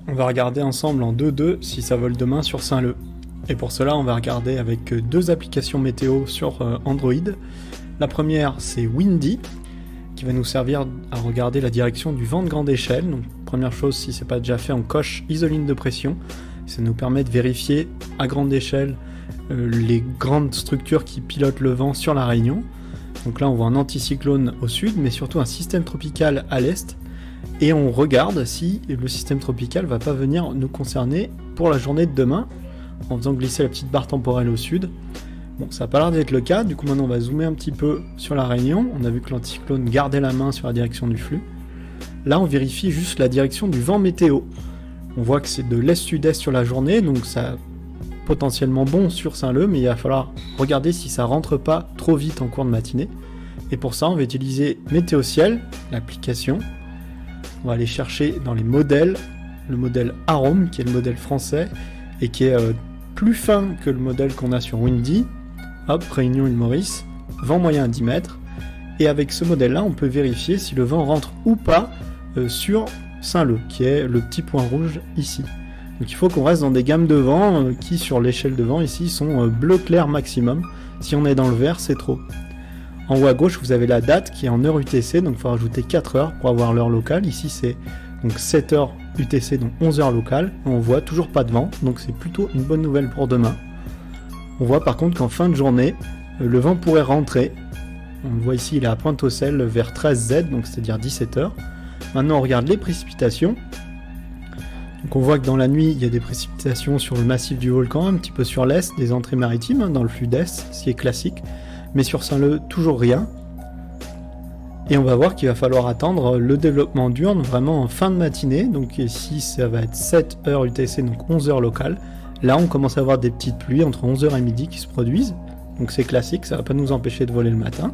On va regarder ensemble en 2-2 si ça vole demain sur Saint-Leu. Et pour cela, on va regarder avec deux applications météo sur Android. La première, c'est Windy, qui va nous servir à regarder la direction du vent de grande échelle. Donc, première chose, si ce n'est pas déjà fait, on coche isoline de pression. Ça nous permet de vérifier à grande échelle les grandes structures qui pilotent le vent sur la Réunion. Donc là, on voit un anticyclone au sud, mais surtout un système tropical à l'est. Et on regarde si le système tropical ne va pas venir nous concerner pour la journée de demain, en faisant glisser la petite barre temporelle au sud. Bon, ça n'a pas l'air d'être le cas, du coup maintenant on va zoomer un petit peu sur la Réunion. On a vu que l'anticyclone gardait la main sur la direction du flux. Là, on vérifie juste la direction du vent météo. On voit que c'est de l'est-sud-est sur la journée, donc ça potentiellement bon sur Saint-Leu, mais il va falloir regarder si ça rentre pas trop vite en cours de matinée. Et pour ça, on va utiliser Météo Ciel, l'application. On va aller chercher dans les modèles, le modèle Arome, qui est le modèle français, et qui est plus fin que le modèle qu'on a sur Windy. Hop, Réunion île Maurice, vent moyen à 10 mètres. Et avec ce modèle-là, on peut vérifier si le vent rentre ou pas sur Saint-Leu, qui est le petit point rouge ici. Donc il faut qu'on reste dans des gammes de vent qui, sur l'échelle de vent ici, sont bleu clair maximum. Si on est dans le vert, c'est trop. En haut à gauche, vous avez la date qui est en heure UTC, donc il faut rajouter 4 heures pour avoir l'heure locale. Ici, c'est donc 7 heures UTC, donc 11 heures locales. On voit toujours pas de vent, donc c'est plutôt une bonne nouvelle pour demain. On voit par contre qu'en fin de journée, le vent pourrait rentrer. On le voit ici, il est à Pointe-aux-Celles vers 13Z, donc c'est-à-dire 17 heures. Maintenant, on regarde les précipitations. Donc on voit que dans la nuit, il y a des précipitations sur le massif du volcan, un petit peu sur l'est, des entrées maritimes, dans le flux d'est, ce qui est classique. Mais sur Saint-Leu, toujours rien. Et on va voir qu'il va falloir attendre le développement diurne vraiment en fin de matinée. Donc ici, ça va être 7 heures UTC, donc 11 heures locales. Là, on commence à avoir des petites pluies entre 11h et midi qui se produisent. Donc c'est classique, ça ne va pas nous empêcher de voler le matin.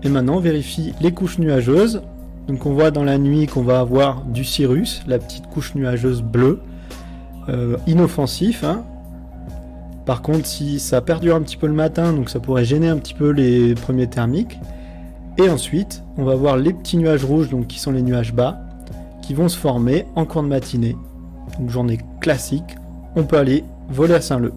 Et maintenant, on vérifie les couches nuageuses. Donc on voit dans la nuit qu'on va avoir du cirrus, la petite couche nuageuse bleue, inoffensif. Par contre, si ça perdure un petit peu le matin, donc ça pourrait gêner un petit peu les premiers thermiques. Et ensuite, on va voir les petits nuages rouges, donc qui sont les nuages bas, qui vont se former en cours de matinée. Donc journée classique, on peut aller voler à Saint-Leu.